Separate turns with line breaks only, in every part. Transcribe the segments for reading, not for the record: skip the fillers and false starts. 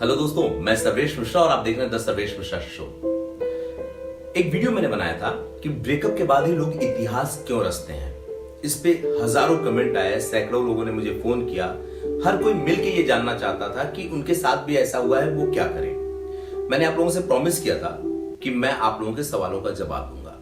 Hello दोस्तों, मैं सर्वेश मिश्रा और आप देख रहे हैं द सर्वेश मिश्रा शो। एक वीडियो मैंने बनाया था कि ब्रेकअप के बाद ही लोग इतिहास क्यों रचते हैं। इस पे हजारों कमेंट आए, सैकड़ों लोगों ने मुझे फोन किया। हर कोई मिलके ये जानना चाहता था कि उनके साथ भी ऐसा हुआ है, वो क्या करें। मैंने आप लोगों से प्रॉमिस किया था कि मैं आप लोगों के सवालों का जवाब दूंगा।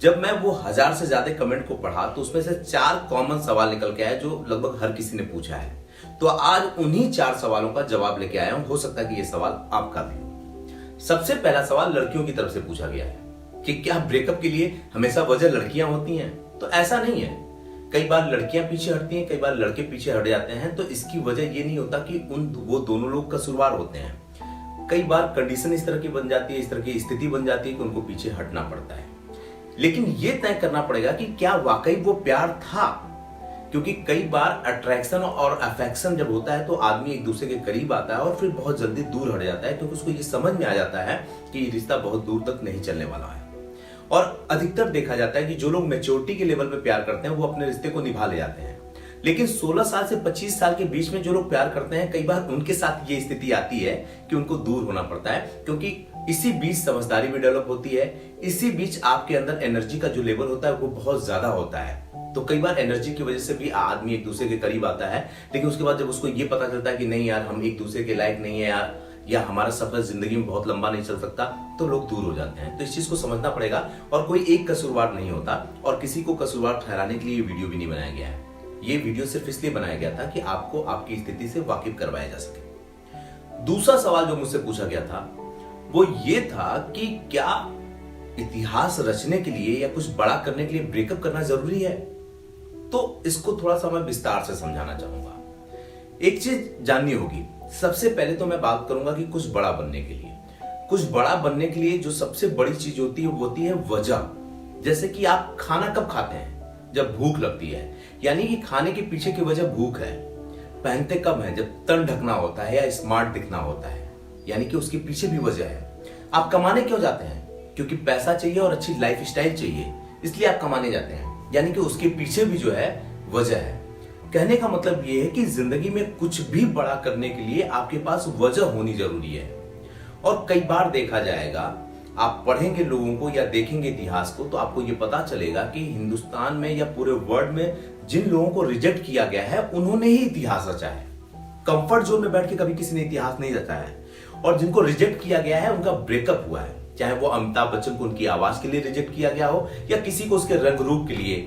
जब मैं वो 1000 से ज्यादा कमेंट को पढ़ा तो उसमें से 4 कॉमन सवाल निकल के आए जो लगभग हर किसी ने पूछा है। तो आज उन्हीं 4 सवालों का जवाब लेके आया हूं। हो सकता है कि ये सवाल आपका भी हो। सबसे पहला सवाल लड़कियों की तरफ से पूछा गया है कि क्या ब्रेकअप के लिए हमेशा वजह लड़कियां होती हैं? तो ऐसा नहीं है। कई बार लड़कियां पीछे हटती हैं, कई बार लड़के पीछे हट जाते हैं। तो इसकी वजह ये नहीं होता कि वो दोनों लोग कसूरवार होते हैं। कई बार कंडीशन इस तरह की बन जाती है, इस तरह की स्थिति बन जाती है कि उनको पीछे हटना पड़ता है। लेकिन ये तय करना पड़ेगा कि क्या वाकई वो प्यार था, क्योंकि कई बार अट्रैक्शन और अफेक्शन जब होता है तो आदमी एक दूसरे के करीब आता है और फिर बहुत जल्दी दूर हट जाता है, क्योंकि उसको ये समझ में आ जाता है कि ये रिश्ता बहुत दूर तक नहीं चलने वाला है। और अधिकतर देखा जाता है कि जो लोग मैच्योरिटी के लेवल पे प्यार करते हैं वो अपने रिश्ते को निभा ले जाते हैं। लेकिन 16 साल से 25 साल के बीच में जो लोग प्यार करते हैं, कई बार उनके साथ ये स्थिति आती है कि उनको दूर होना पड़ता है, क्योंकि इसी बीच समझदारी भी डेवलप होती है। इसी बीच आपके अंदर एनर्जी का जो लेवल होता है वो बहुत ज्यादा होता है। तो कई बार एनर्जी की वजह से भी आदमी एक दूसरे के करीब आता है, लेकिन उसके बाद जब उसको ये पता चलता है कि नहीं यार, हम एक दूसरे के लायक नहीं है यार, या हमारा सफर जिंदगी में बहुत लंबा नहीं चल सकता, तो लोग दूर हो जाते हैं। तो इस चीज को समझना पड़ेगा। और कोई एक कसूरवार नहीं होता और किसी को कसूरवार ठहराने के लिए ये वीडियो भी नहीं बनाया गया है। ये वीडियो सिर्फ इसलिए बनाया गया था कि आपको आपकी स्थिति से वाकिफ करवाया जा सके। दूसरा सवाल जो मुझसे पूछा गया था वो ये था कि क्या इतिहास रचने के लिए या कुछ बड़ा करने के लिए ब्रेकअप करना जरूरी है? तो इसको थोड़ा सा मैं विस्तार से समझाना चाहूंगा। एक चीज जाननी होगी। सबसे पहले तो मैं बात करूंगा कि कुछ बड़ा बनने के लिए, कुछ बड़ा बनने के लिए जो सबसे बड़ी चीज होती है वो होती है वजह। जैसे कि आप खाना कब खाते हैं? जब भूख लगती है, यानी कि खाने के पीछे की वजह भूख है। पहनते कब है? जब तन ढकना होता है या स्मार्ट दिखना होता है, यानी कि उसके पीछे भी वजह है। आप कमाने क्यों जाते हैं? क्योंकि पैसा चाहिए और अच्छी लाइफ स्टाइल चाहिए, इसलिए आप कमाने जाते हैं, यानी कि उसके पीछे भी जो है वजह है। कहने का मतलब यह है कि जिंदगी में कुछ भी बड़ा करने के लिए आपके पास वजह होनी जरूरी है। और कई बार देखा जाएगा, आप पढ़ेंगे लोगों को या देखेंगे इतिहास को, तो आपको यह पता चलेगा कि हिंदुस्तान में या पूरे वर्ल्ड में जिन लोगों को रिजेक्ट किया गया है उन्होंने ही इतिहास रचा है। कंफर्ट जोन में बैठ के कभी किसी ने इतिहास नहीं रचा है। और जिनको रिजेक्ट किया गया है उनका ब्रेकअप हुआ है, चाहे वो अमिताभ बच्चन को उनकी आवाज के लिए रिजेक्ट किया गया हो या किसी को उसके रंग रूप के लिए।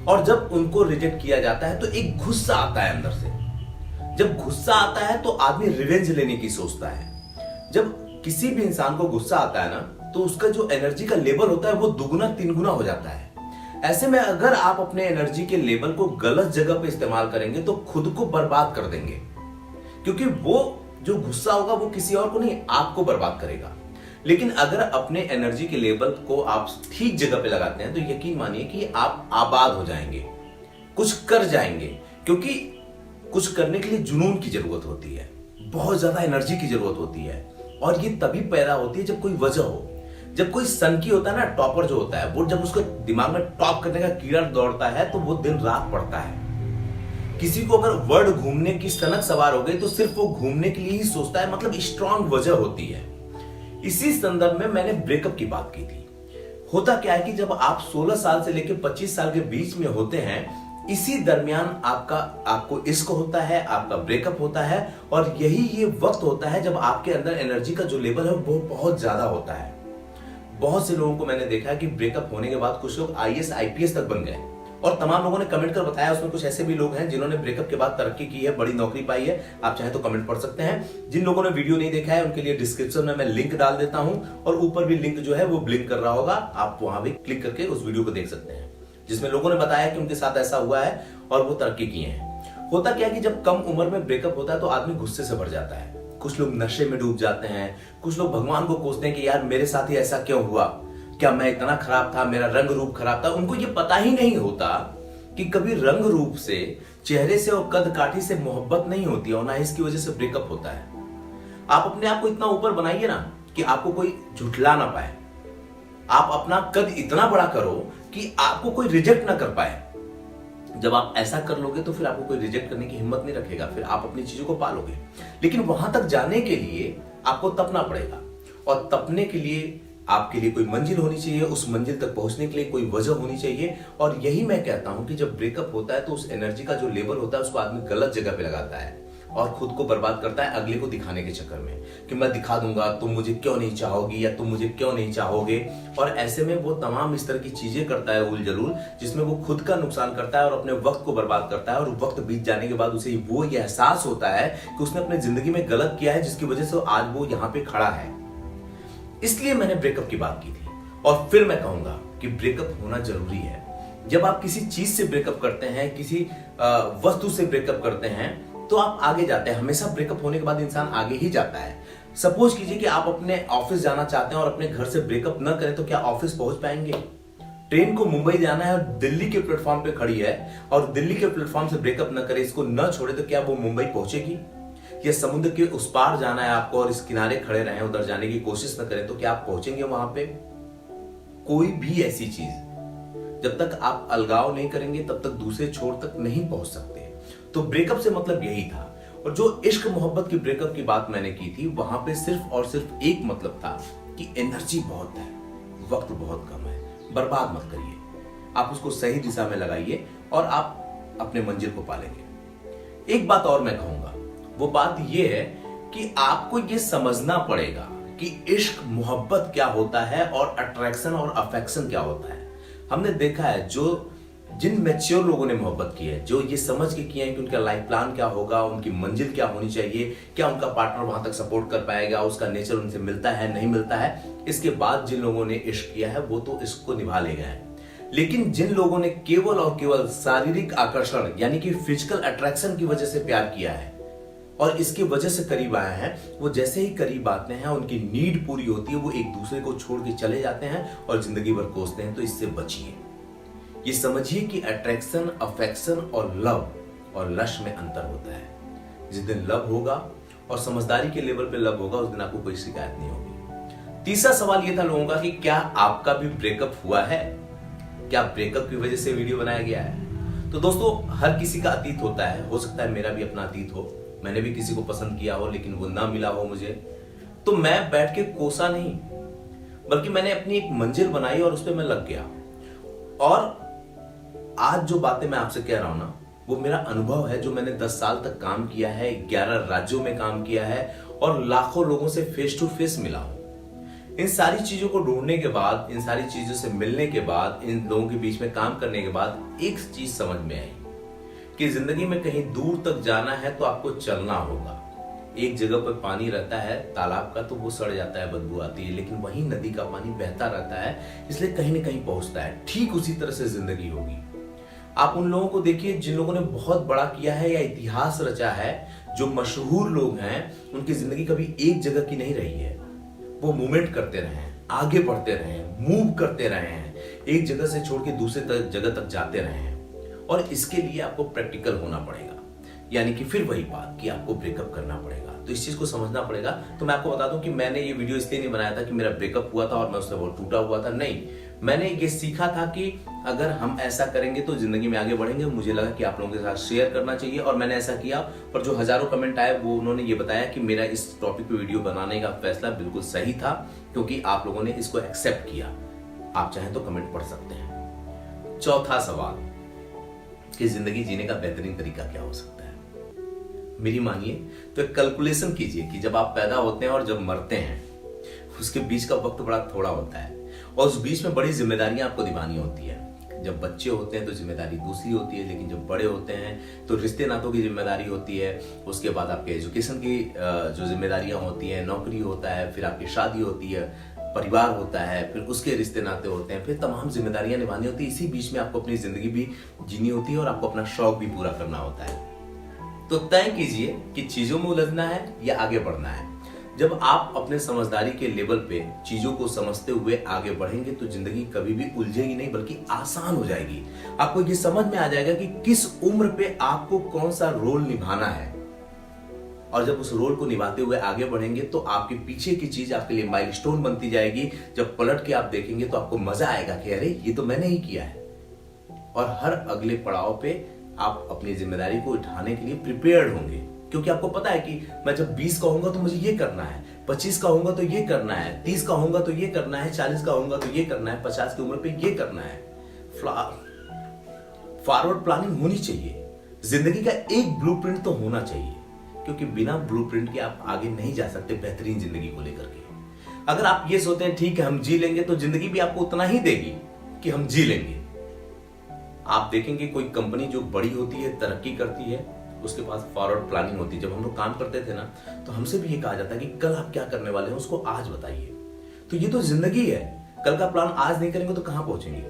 और जब उनको रिजेक्ट किया जाता है तो एक गुस्सा आता है अंदर से। जब गुस्सा आता है तो आदमी रिवेंज लेने की सोचता है। जब किसी भी इंसान को गुस्सा आता है ना, तो उसका जो एनर्जी का लेवल होता है वो दुगुना 3 गुना हो जाता है। ऐसे में अगर आप अपने एनर्जी के लेवल को गलत जगह पे इस्तेमाल करेंगे तो खुद को बर्बाद कर देंगे, क्योंकि वो जो गुस्सा होगा वो किसी और को नहीं, आपको बर्बाद करेगा। लेकिन अगर अपने एनर्जी के लेवल को आप ठीक जगह पे लगाते हैं तो यकीन मानिए कि आप आबाद हो जाएंगे, कुछ कर जाएंगे। क्योंकि कुछ करने के लिए जुनून की जरूरत होती है, बहुत ज्यादा एनर्जी की जरूरत होती है। और ये तभी पैदा होती है जब कोई वजह हो। जब कोई सनकी होता है ना, टॉपर जो होता है, वो जब उसके दिमाग में टॉप करने का कीड़ा दौड़ता है तो वो दिन रात पड़ता है। किसी को अगर वर्ल्ड घूमने की सनक सवार हो गई तो सिर्फ वो घूमने के लिए ही सोचता है, मतलब स्ट्रांग वजह होती है। इसी संदर्भ में मैंने ब्रेकअप की बात की थी। होता क्या है कि जब आप 16 साल से लेकर 25 साल के बीच में होते हैं, इसी दरमियान आपको इश्क होता है, आपका ब्रेकअप होता है। और यही ये वक्त होता है जब आपके अंदर एनर्जी का जो लेवल है वो बहुत ज्यादा होता है। बहुत से लोगों को मैंने देखा है कि ब्रेकअप होने के बाद कुछ लोग IAS IPS तक बन गए। और तमाम लोगों ने कमेंट कर बताया, उसमें कुछ ऐसे भी लोग हैं जिन्होंने ब्रेकअप के बाद तरक्की की है, बड़ी नौकरी पाई है। आप चाहे तो कमेंट पढ़ सकते हैं। जिन लोगों ने वीडियो नहीं देखा है उनके लिए डिस्क्रिप्शन में मैं लिंक डाल देता हूं, और ऊपर भी लिंक जो है वो ब्लिंक कर रहा होगा, आप वहां भी क्लिक करके उस वीडियो को देख सकते हैं, जिसमें लोगों ने बताया कि उनके साथ ऐसा हुआ है और वो तरक्की किए हैं। होता क्या है कि जब कम उम्र में ब्रेकअप होता है तो आदमी गुस्से से भर जाता है। कुछ लोग नशे में डूब जाते हैं, कुछ लोग भगवान को कोसते हैं कि यार मेरे साथ ही ऐसा क्यों हुआ, क्या मैं इतना खराब था, मेरा रंग रूप खराब था। उनको ये पता ही नहीं होता कि कभी रंग रूप से, चेहरे से और कद काठी से मोहब्बत नहीं होती और ना इसकी वजह से ब्रेकअप होता है। आप अपने आप को इतना ऊपर बनाइए ना कि आपको कोई झुठला ना पाए। आप अपना कद इतना बड़ा करो कि आपको कोई रिजेक्ट ना कर पाए। जब आप ऐसा कर लोगे तो फिर आपको कोई रिजेक्ट करने की हिम्मत नहीं रखेगा, फिर आप अपनी चीजों को पालोगे। लेकिन वहां तक जाने के लिए आपको तपना पड़ेगा, और तपने के लिए आपके लिए कोई मंजिल होनी चाहिए, उस मंजिल तक पहुंचने के लिए कोई वजह होनी चाहिए। और यही मैं कहता हूं कि जब ब्रेकअप होता है तो उस एनर्जी का जो लेवल होता है उसको आदमी गलत जगह पे लगाता है और खुद को बर्बाद करता है अगले को दिखाने के चक्कर में कि मैं दिखा दूंगा, तुम मुझे क्यों नहीं चाहोगी या तुम मुझे क्यों नहीं चाहोगे। और ऐसे में वो तमाम इस तरह की चीजें करता है उल जलूल, जिसमें वो खुद का नुकसान करता है और अपने वक्त को बर्बाद करता है। और वक्त बीत जाने के बाद उसे वो ये एहसास होता है कि उसने अपनी जिंदगी में गलत किया है, जिसकी वजह से आज वो यहाँ पे खड़ा है। इसलिए मैंने ब्रेकअप की बात की थी। और फिर मैं कहूंगा कि ब्रेकअप होना जरूरी है। जब आप किसी चीज से ब्रेकअप करते हैं, किसी वस्तु से ब्रेकअप करते हैं, तो आप आगे जाते हैं। हमेशा ब्रेकअप होने के बाद इंसान आगे ही जाता है। सपोज कीजिए कि आप अपने ऑफिस जाना चाहते हैं और अपने घर से ब्रेकअप न करें तो क्या ऑफिस पहुंच पाएंगे? ट्रेन को मुंबई जाना है और दिल्ली के प्लेटफॉर्म पे खड़ी है और दिल्ली के प्लेटफॉर्म से ब्रेकअप न करे, इसको न छोड़े, तो क्या वो मुंबई पहुंचेगी? या समुद्र के उस पार जाना है आपको और इस किनारे खड़े रहें, उधर जाने की कोशिश न करें, तो क्या आप पहुंचेंगे वहां पे? कोई भी ऐसी चीज जब तक आप अलगाव नहीं करेंगे तब तक दूसरे छोर तक नहीं पहुंच सकते। तो ब्रेकअप से मतलब यही था। और जो इश्क मोहब्बत की ब्रेकअप की बात मैंने की थी, वहां पे सिर्फ और सिर्फ एक मतलब था कि एनर्जी बहुत है, वक्त बहुत कम है, बर्बाद मत करिए, आप उसको सही दिशा में लगाइए और आप अपने मंजिल को पालेंगे। एक बात और मैं कहूंगा, वो बात यह है कि आपको यह समझना पड़ेगा कि इश्क मोहब्बत क्या होता है और अट्रैक्शन और अफेक्शन क्या होता है। हमने देखा है जो जिन मैच्योर लोगों ने मोहब्बत की है, जो ये समझ के किया है कि उनका लाइफ प्लान क्या होगा, उनकी मंजिल क्या होनी चाहिए, क्या उनका पार्टनर वहां तक सपोर्ट कर पाएगा, उसका नेचर उनसे मिलता है नहीं मिलता है, इसके बाद जिन लोगों ने इश्क किया है वो तो इसको निभा ले गए हैं। लेकिन जिन लोगों ने केवल और केवल शारीरिक आकर्षण यानी कि फिजिकल अट्रैक्शन की वजह से प्यार किया है और इसकी वजह से करीब आए हैं, वो जैसे ही करीब आते हैं, उनकी नीड पूरी होती है, वो एक दूसरे को छोड़ के चले जाते हैं और जिंदगी भर कोसते हैं। तो इससे बचिए। ये समझिए कि अट्रैक्शन, अफेक्शन और लव और लश में अंतर होता है। जिस दिन लव होगा और समझदारी के लेवल पे लव होगा, उस दिन आपको कोई शिकायत नहीं होगी। तीसरा सवाल ये था लोगों का कि क्या आपका भी ब्रेकअप हुआ है? क्या ब्रेकअप की वजह से वीडियो बनाया गया है? तो दोस्तों, हर किसी का अतीत होता है। हो सकता है मेरा भी अपना अतीत हो, मैंने भी किसी को पसंद किया हो लेकिन वो ना मिला हो मुझे, तो मैं बैठ के कोसा नहीं, बल्कि मैंने अपनी एक मंजिल बनाई और उस पर मैं लग गया। और आज जो बातें मैं आपसे कह रहा हूं ना, वो मेरा अनुभव है, जो मैंने 10 साल तक काम किया है, 11 राज्यों में काम किया है और लाखों लोगों से फेस टू फेस मिला हूं। इन सारी चीजों को ढूंढने के बाद, इन सारी चीजों से मिलने के बाद, इन लोगों के बीच में काम करने के बाद एक चीज समझ में आई कि जिंदगी में कहीं दूर तक जाना है तो आपको चलना होगा। एक जगह पर पानी रहता है तालाब का, तो वो सड़ जाता है, बदबू आती है, लेकिन वहीं नदी का पानी बहता रहता है, इसलिए कहीं ना कहीं पहुंचता है। ठीक उसी तरह से जिंदगी होगी। आप उन लोगों को देखिए जिन लोगों ने बहुत बड़ा किया है या इतिहास रचा है, जो मशहूर लोग हैं, उनकी जिंदगी कभी एक जगह की नहीं रही है। वो मूवमेंट करते रहे हैं, आगे बढ़ते रहे हैं, मूव करते रहे हैं, एक जगह से छोड़ के दूसरे जगह तक जाते रहे हैं। और इसके लिए आपको प्रैक्टिकल होना पड़ेगा, यानी कि फिर वही बात कि आपको ब्रेकअप करना पड़ेगा। तो इस चीज को समझना पड़ेगा। तो मैं आपको बता दूं कि मैंने ये वीडियो इसलिए नहीं बनाया था कि मेरा ब्रेकअप हुआ था और मैं उससे बहुत टूटा हुआ था, नहीं। मैंने ये सीखा था कि अगर हम ऐसा करेंगे तो जिंदगी में आगे बढ़ेंगे। मुझे लगा कि आप लोगों के साथ शेयर करना चाहिए और मैंने ऐसा किया। और जो हजारों कमेंट आए, वो उन्होंने ये बताया कि मेरा इस टॉपिक पे वीडियो बनाने का फैसला बिल्कुल सही था, क्योंकि आप लोगों ने इसको एक्सेप्ट किया। आप चाहें तो कमेंट पढ़ सकते हैं। चौथा सवाल कि जिंदगी जीने का बेहतरीन तरीका क्या हो सकता है। मेरी मानिए तो एक कैलकुलेशन कीजिए कि जब आप पैदा होते हैं और जब मरते हैं, उसके बीच का वक्त बड़ा थोड़ा होता है और उस बीच में बड़ी जिम्मेदारियां आपको निभानी होती है। जब बच्चे होते हैं तो जिम्मेदारी दूसरी होती है, लेकिन जब बड़े होते हैं तो रिश्ते नातों की जिम्मेदारी होती है। उसके बाद आपके एजुकेशन की जो जिम्मेदारियां होती हैं, नौकरी होता है, फिर आपकी शादी होती है, परिवार होता है, फिर उसके रिश्ते नाते होते हैं, फिर तमाम जिम्मेदारियां निभानी होती है। इसी बीच में आपको अपनी जिंदगी भी जीनी होती है और आपको अपना शौक भी पूरा करना होता है। तो तय कीजिए कि चीजों में उलझना है या आगे बढ़ना है। जब आप अपने समझदारी के लेवल पे चीजों को समझते हुए आगे बढ़ेंगे तो जिंदगी कभी भी उलझेगी नहीं, बल्कि आसान हो जाएगी। आपको ये समझ में आ जाएगा कि किस उम्र पे आपको कौन सा रोल निभाना है। और जब उस रोल को निभाते हुए आगे बढ़ेंगे तो आपके पीछे की चीज आपके लिए माइलस्टोन बनती जाएगी। जब पलट के आप देखेंगे तो आपको मजा आएगा कि अरे ये तो मैंने ही किया है। और हर अगले पड़ाव पे आप अपनी जिम्मेदारी को उठाने के लिए प्रिपेयर्ड होंगे, क्योंकि आपको पता है कि मैं जब 20 का होऊंगा तो मुझे ये करना है, 25 का होऊंगा तो ये करना है, 30 का होऊंगा तो ये करना है, 40 का होऊंगा तो ये करना है, 50 की उम्र पे ये करना है। फॉरवर्ड प्लानिंग होनी चाहिए। जिंदगी का एक ब्लूप्रिंट तो होना चाहिए, क्योंकि बिना ब्लूप्रिंट के आप आगे नहीं जा सकते बेहतरीन जिंदगी को लेकर के। अगर आप ये सोचते हैं ठीक है हम जी लेंगे, तो जिंदगी भी आपको उतना ही देगी कि हम जी लेंगे। आप देखेंगे कोई कंपनी जो बड़ी होती है, तरक्की करती है, उसके पास फॉरवर्ड प्लानिंग होती है। जब हम लोग काम करते थे ना, तो हमसे भी ये कहा जाता है कि कल आप क्या करने वाले हैं उसको आज बताइए। तो ये तो जिंदगी है, कल का प्लान आज नहीं करेंगे तो कहां पहुंचेंगे।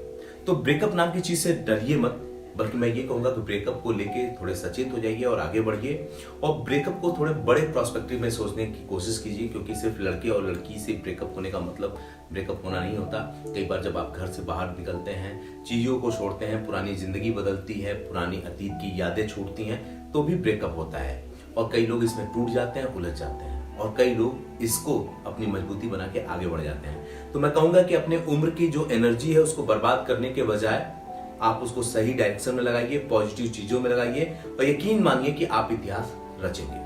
तो ब्रेकअप नाम की चीज से डरिए मत, बल्कि मैं ये कहूंगा कि ब्रेकअप को लेके थोड़े सचेत हो जाइए और आगे बढ़िए, और ब्रेकअप को थोड़े बड़े प्रोस्पेक्टिव में सोचने की कोशिश कीजिए, क्योंकि सिर्फ लड़के और लड़की से ब्रेकअप होने का मतलब ब्रेकअप होना नहीं होता। कई बार जब आप घर से बाहर निकलते हैं, चीजों को छोड़ते हैं, पुरानी जिंदगी बदलती है, पुरानी अतीत की यादें छूटती हैं, तो भी ब्रेकअप होता है। और कई लोग इसमें टूट जाते हैं, उलझ जाते हैं, और कई लोग इसको अपनी मजबूती बना के आगे बढ़ जाते हैं। तो मैं कहूंगा कि अपने उम्र की जो एनर्जी है उसको बर्बाद करने के बजाय आप उसको सही डायरेक्शन में लगाइए, पॉजिटिव चीजों में लगाइए, और यकीन मानिए कि आप इतिहास रचेंगे।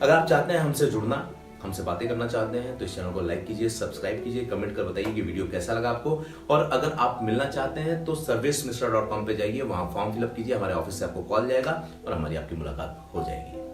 अगर आप चाहते हैं हमसे जुड़ना, हमसे बातें करना चाहते हैं, तो इस चैनल को लाइक कीजिए, सब्सक्राइब कीजिए, कमेंट कर बताइए कि वीडियो कैसा लगा आपको। और अगर आप मिलना चाहते हैं तो servicemr.com पे जाइए, वहां फॉर्म फिलअप कीजिए, हमारे ऑफिस से आपको कॉल जाएगा और हमारी आपकी मुलाकात हो जाएगी।